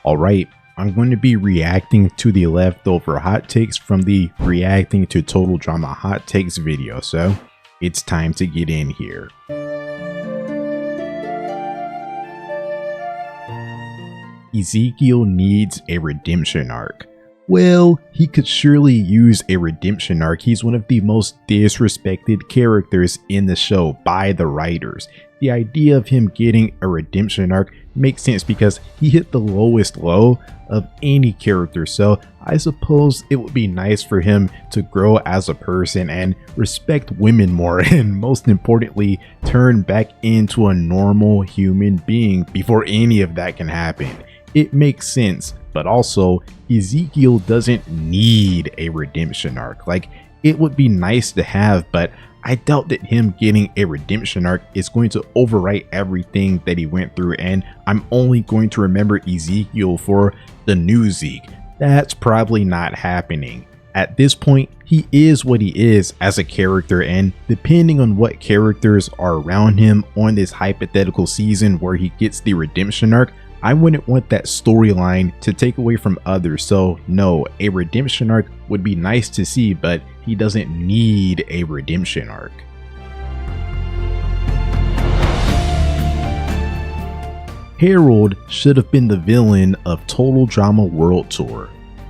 Alright, I'm going to be reacting to the leftover hot takes from the reacting to total drama hot takes video, so it's time to get in here. Ezekiel needs a redemption arc. Well, he could surely use a redemption arc. He's one of the most disrespected characters in the show by the writers. The idea of him getting a redemption arc makes sense because he hit the lowest low of any character, so I suppose it would be nice for him to grow as a person and respect women more, and most importantly, turn back into a normal human being before any of that can happen. It makes sense, but also Ezekiel doesn't need a redemption arc. Like, it would be nice to have, but I doubt that him getting a redemption arc is going to overwrite everything that he went through, and I'm only going to remember Ezekiel for the new Zeke. That's probably not happening. At this point, he is what he is as a character, and depending on what characters are around him on this hypothetical season where he gets the redemption arc, I wouldn't want that storyline to take away from others. So no, a redemption arc would be nice to see, but he doesn't need a redemption arc. Harold should have been the villain of Total Drama World Tour.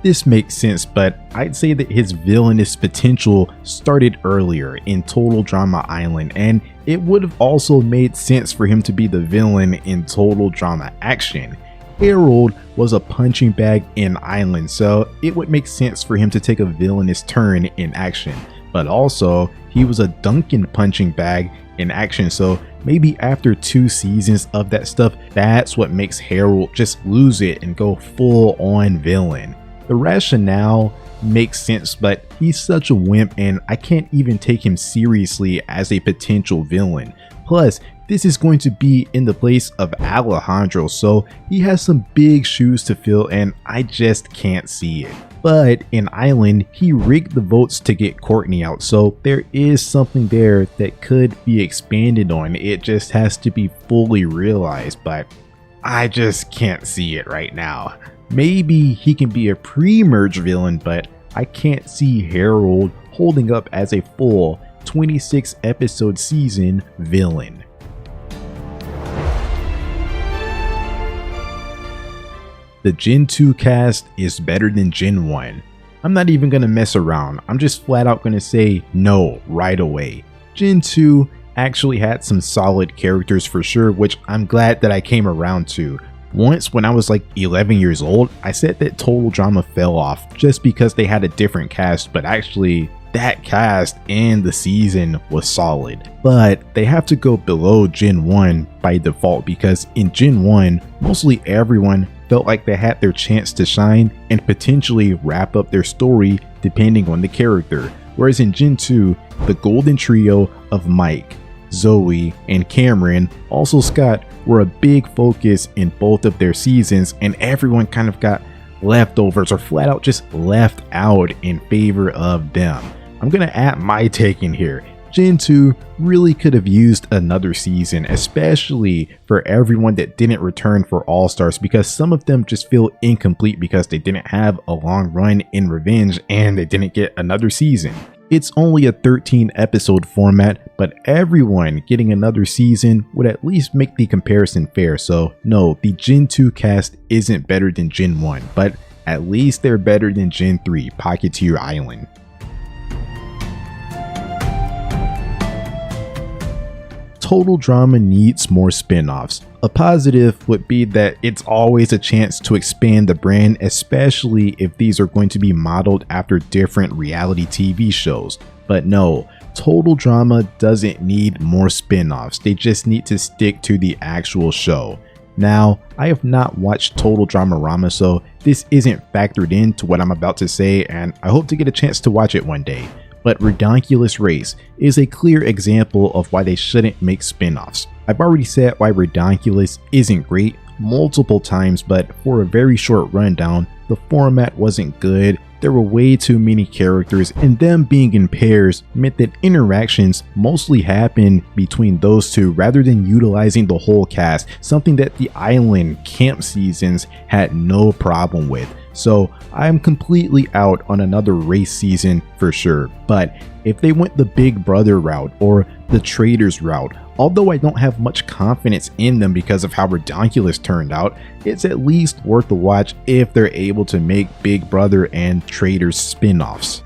This makes sense, but I'd say that his villainous potential started earlier in Total Drama Island, and it would have also made sense for him to be the villain in Total Drama Action. Harold was a punching bag in Island, so it would make sense for him to take a villainous turn in Action, but also he was a Duncan punching bag in Action, so maybe after 2 seasons of that stuff, that's what makes Harold just lose it and go full on villain. The rationale makes sense, but he's such a wimp and I can't even take him seriously as a potential villain. Plus, this is going to be in the place of Alejandro, so he has some big shoes to fill and I just can't see it. But in Island, he rigged the votes to get Courtney out, so there is something there that could be expanded on. It just has to be fully realized, but I just can't see it right now. Maybe he can be a pre-merge villain, but I can't see Harold holding up as a full 26 episode season villain. The Gen 2 cast is better than Gen 1. I'm not even gonna mess around. I'm just flat out gonna say no right away. Gen 2 actually had some solid characters for sure, which I'm glad that I came around to. Once when I was like 11 years old, I said that Total Drama fell off just because they had a different cast, but actually that cast and the season was solid. But they have to go below Gen 1 by default because in Gen 1, mostly everyone felt like they had their chance to shine and potentially wrap up their story depending on the character. Whereas in Gen 2, the golden trio of Mike, Zoe, and Cameron, also Scott, were a big focus in both of their seasons, and everyone kind of got leftovers or flat out just left out in favor of them. I'm gonna add my take in here. Gen 2 really could have used another season, especially for everyone that didn't return for All-Stars, because some of them just feel incomplete because they didn't have a long run in Revenge and they didn't get another season. It's only a 13 episode format, but everyone getting another season would at least make the comparison fair. So no, the Gen 2 cast isn't better than Gen 1, but at least they're better than Gen 3 Pocketeer Island. Total Drama needs more spin-offs. A positive would be that it's always a chance to expand the brand, especially if these are going to be modeled after different reality TV shows. But no, Total Drama doesn't need more spin-offs. They just need to stick to the actual show. Now, I have not watched Total Dramarama, so this isn't factored into what I'm about to say, and I hope to get a chance to watch it one day. But Redonkulous Race is a clear example of why they shouldn't make spin-offs. I've already said why Redonkulous isn't great multiple times, but for a very short rundown, the format wasn't good, there were way too many characters, and them being in pairs meant that interactions mostly happened between those two rather than utilizing the whole cast, something that the island camp seasons had no problem with. So I'm completely out on another race season for sure, but if they went the Big Brother route or the Traders route, although I don't have much confidence in them because of how Redonkulous turned out, it's at least worth a watch if they're able to make Big Brother and Traders spin-offs.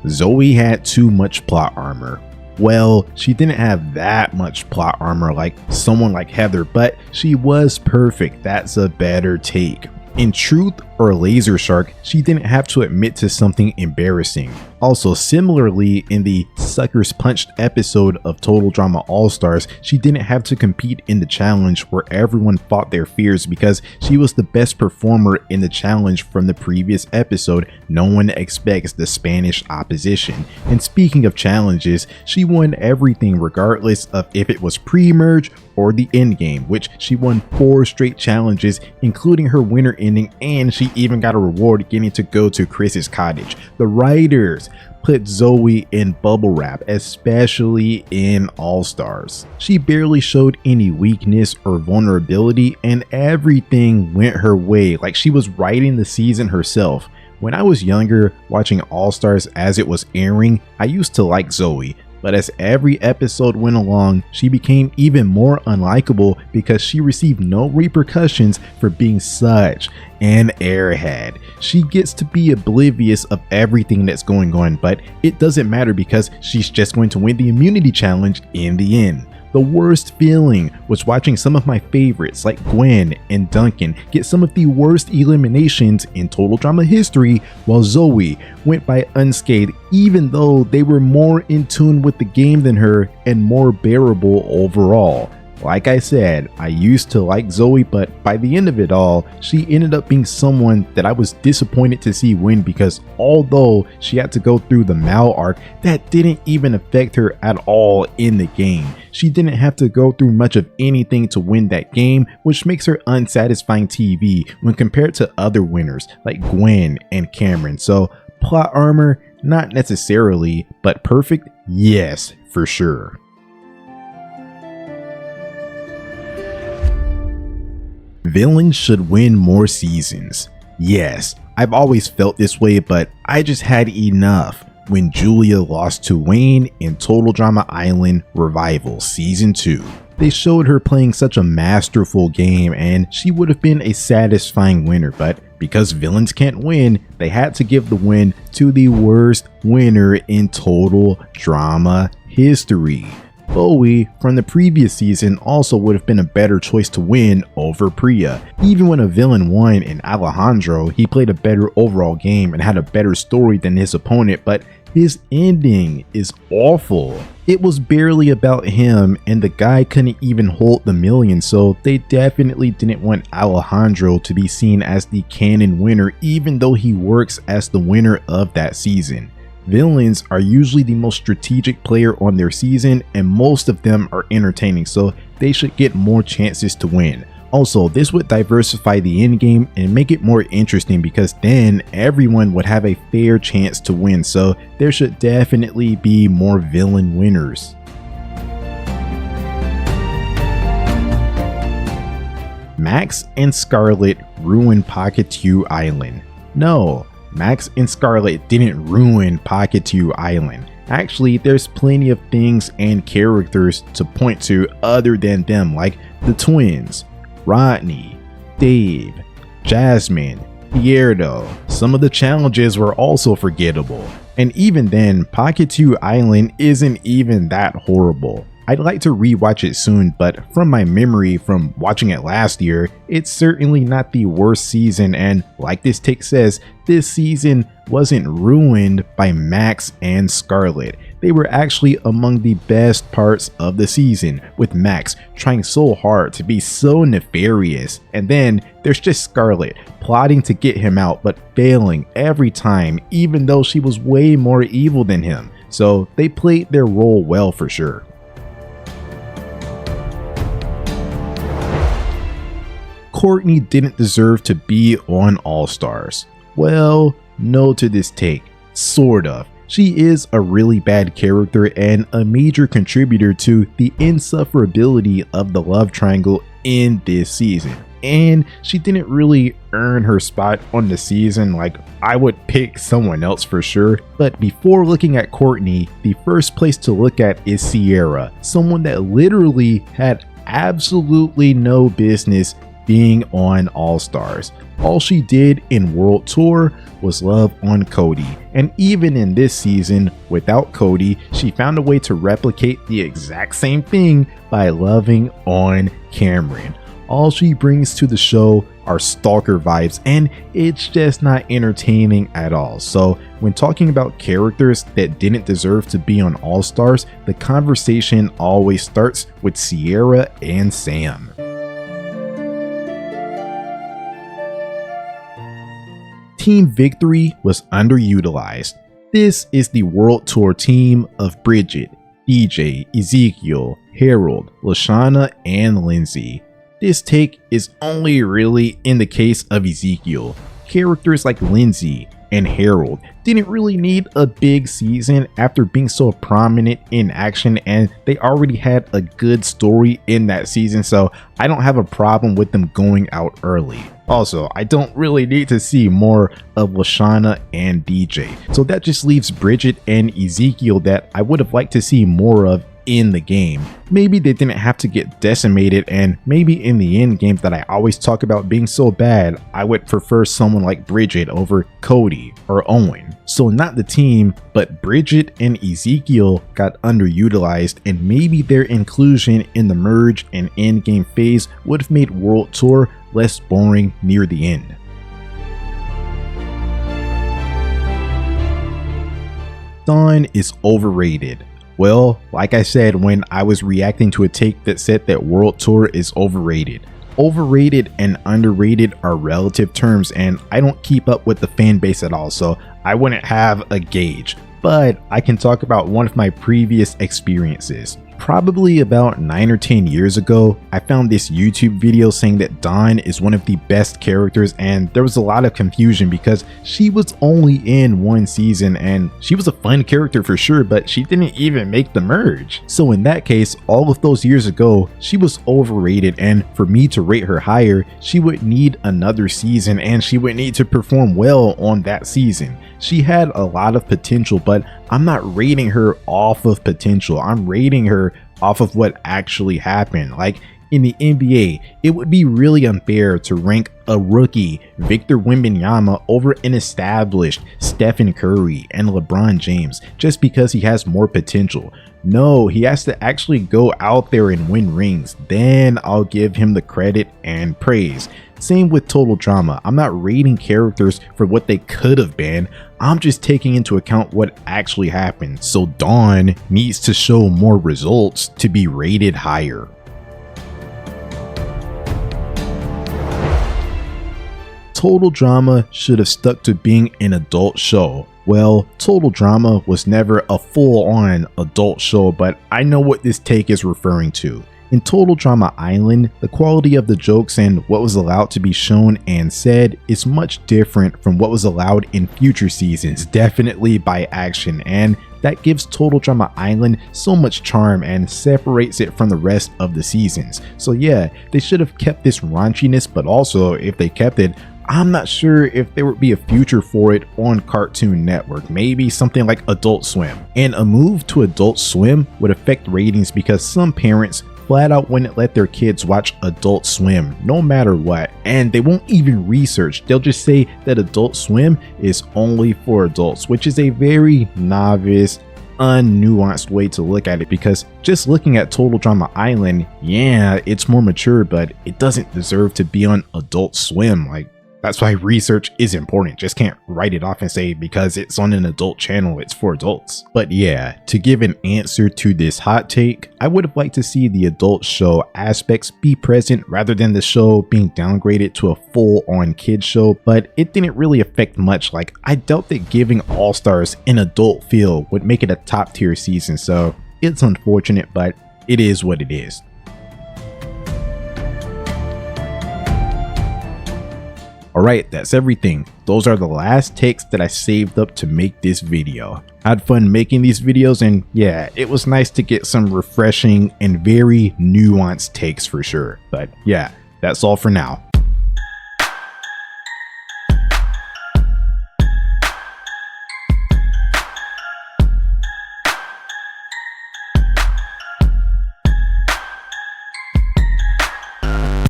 Zoe had too much plot armor. Well, she didn't have that much plot armor like someone like Heather, but she was perfect. That's a better take. In Truth or Laser Shark, she didn't have to admit to something embarrassing. Also, similarly, in the Suckers Punched episode of Total Drama All-Stars, she didn't have to compete in the challenge where everyone fought their fears because she was the best performer in the challenge from the previous episode. No one expects the Spanish opposition. And speaking of challenges, she won everything regardless of if it was pre-merge or the endgame, which she won 4 straight challenges, including her winner ending, and she even got a reward getting to go to Chris's cottage. The writers put Zoe in bubble wrap, especially in All-Stars. She barely showed any weakness or vulnerability, and everything went her way like she was writing the season herself. When I was younger, watching All-Stars as it was airing, I used to like Zoe. But as every episode went along, she became even more unlikable because she received no repercussions for being such an airhead. She gets to be oblivious of everything that's going on, but it doesn't matter because she's just going to win the immunity challenge in the end. The worst feeling was watching some of my favorites like Gwen and Duncan get some of the worst eliminations in Total Drama history, while Zoe went by unscathed even though they were more in tune with the game than her and more bearable overall. Like I said, I used to like Zoe, but by the end of it all, she ended up being someone that I was disappointed to see win because although she had to go through the Mal arc, that didn't even affect her at all in the game. She didn't have to go through much of anything to win that game, which makes her unsatisfying TV when compared to other winners like Gwen and Cameron. So plot armor, not necessarily, but perfect, yes, for sure. Villains should win more seasons. Yes, I've always felt this way, but I just had enough when Julia lost to Wayne in Total Drama Island Revival Season 2. They showed her playing such a masterful game and she would have been a satisfying winner, but because villains can't win, they had to give the win to the worst winner in Total Drama history. Bowie from the previous season also would have been a better choice to win over Priya. Even when a villain won in Alejandro, he played a better overall game and had a better story than his opponent, but his ending is awful. It was barely about him and the guy couldn't even hold the million, so they definitely didn't want Alejandro to be seen as the canon winner even though he works as the winner of that season. Villains are usually the most strategic player on their season and most of them are entertaining, so they should get more chances to win. Also, this would diversify the endgame and make it more interesting because then everyone would have a fair chance to win, so there should definitely be more villain winners. Max and Scarlet ruin Pocket2 Island. No, Max and Scarlet didn't ruin Pocket2 Island. Actually, there's plenty of things and characters to point to other than them, like the twins, Rodney, Dave, Jasmine, Pierdo. Some of the challenges were also forgettable. And even then, Pocket2 Island isn't even that horrible. I'd like to rewatch it soon, but from my memory from watching it last year, it's certainly not the worst season, and like this take says, this season wasn't ruined by Max and Scarlet. They were actually among the best parts of the season, with Max trying so hard to be so nefarious, and then there's just Scarlet plotting to get him out but failing every time even though she was way more evil than him. So they played their role well for sure. Courtney didn't deserve to be on All Stars. Well, no to this take. Sort of. She is a really bad character and a major contributor to the insufferability of the love triangle in this season. And she didn't really earn her spot on the season. Like, I would pick someone else for sure. But before looking at Courtney, the first place to look at is Sierra, someone that literally had absolutely no business being on All Stars. All she did in World Tour was love on Cody, and even in this season, without Cody, she found a way to replicate the exact same thing by loving on Cameron. All she brings to the show are stalker vibes, and it's just not entertaining at all. So when talking about characters that didn't deserve to be on All Stars, the conversation always starts with Sierra and Sam. Team Victory was underutilized. This is the World Tour team of Bridget, DJ, Ezekiel, Harold, Lashana, and Lindsay. This take is only really in the case of Ezekiel. Characters like Lindsay and Harold didn't really need a big season after being so prominent in action, and they already had a good story in that season, so I don't have a problem with them going out early. Also, I don't really need to see more of Lashana and DJ, so that just leaves Bridget and Ezekiel that I would have liked to see more of in the game. Maybe they didn't have to get decimated, and maybe in the end games that I always talk about being so bad, I would prefer someone like Bridget over Cody or Owen. So not the team, but Bridget and Ezekiel got underutilized, and maybe their inclusion in the merge and end game phase would have made World Tour less boring near the end. Dawn is overrated. Well, like I said when I was reacting to a take that said that World Tour is overrated. Overrated and underrated are relative terms, and I don't keep up with the fan base at all, so I wouldn't have a gauge. But I can talk about one of my previous experiences. Probably about 9 or 10 years ago, I found this YouTube video saying that Dawn is one of the best characters, and there was a lot of confusion because she was only in one season and she was a fun character for sure, but she didn't even make the merge. So in that case, all of those years ago, she was overrated, and for me to rate her higher, she would need another season and she would need to perform well on that season. She had a lot of potential, but I'm not rating her off of potential. I'm rating her off of what actually happened. Like in the NBA, it would be really unfair to rank a rookie Victor Wembanyama over an established Stephen Curry and LeBron James just because he has more potential. No, he has to actually go out there and win rings. Then I'll give him the credit and praise. Same with Total Drama. I'm not rating characters for what they could have been. I'm just taking into account what actually happened. So Dawn needs to show more results to be rated higher. Total Drama should have stuck to being an adult show. Well, Total Drama was never a full-on adult show, but I know what this take is referring to. In Total Drama Island, the quality of the jokes and what was allowed to be shown and said is much different from what was allowed in future seasons, definitely by action, and that gives Total Drama Island so much charm and separates it from the rest of the seasons. So yeah, they should have kept this raunchiness, but also if they kept it, I'm not sure if there would be a future for it on Cartoon Network, maybe something like Adult Swim. And a move to Adult Swim would affect ratings because some parents flat out wouldn't let their kids watch Adult Swim no matter what, and they won't even research. They'll just say that Adult Swim is only for adults, which is a very novice, unnuanced way to look at it, because just looking at Total Drama Island, yeah, it's more mature, but it doesn't deserve to be on Adult Swim. Like, that's why research is important. Just can't write it off and say because it's on an adult channel, it's for adults. But yeah, to give an answer to this hot take, I would have liked to see the adult show aspects be present rather than the show being downgraded to a full-on kids show, but it didn't really affect much. Like, I doubt that giving All Stars an adult feel would make it a top tier season, so it's unfortunate, but it is what it is. Alright, that's everything. Those are the last takes that I saved up to make this video. I had fun making these videos, and yeah, it was nice to get some refreshing and very nuanced takes for sure. But yeah, that's all for now.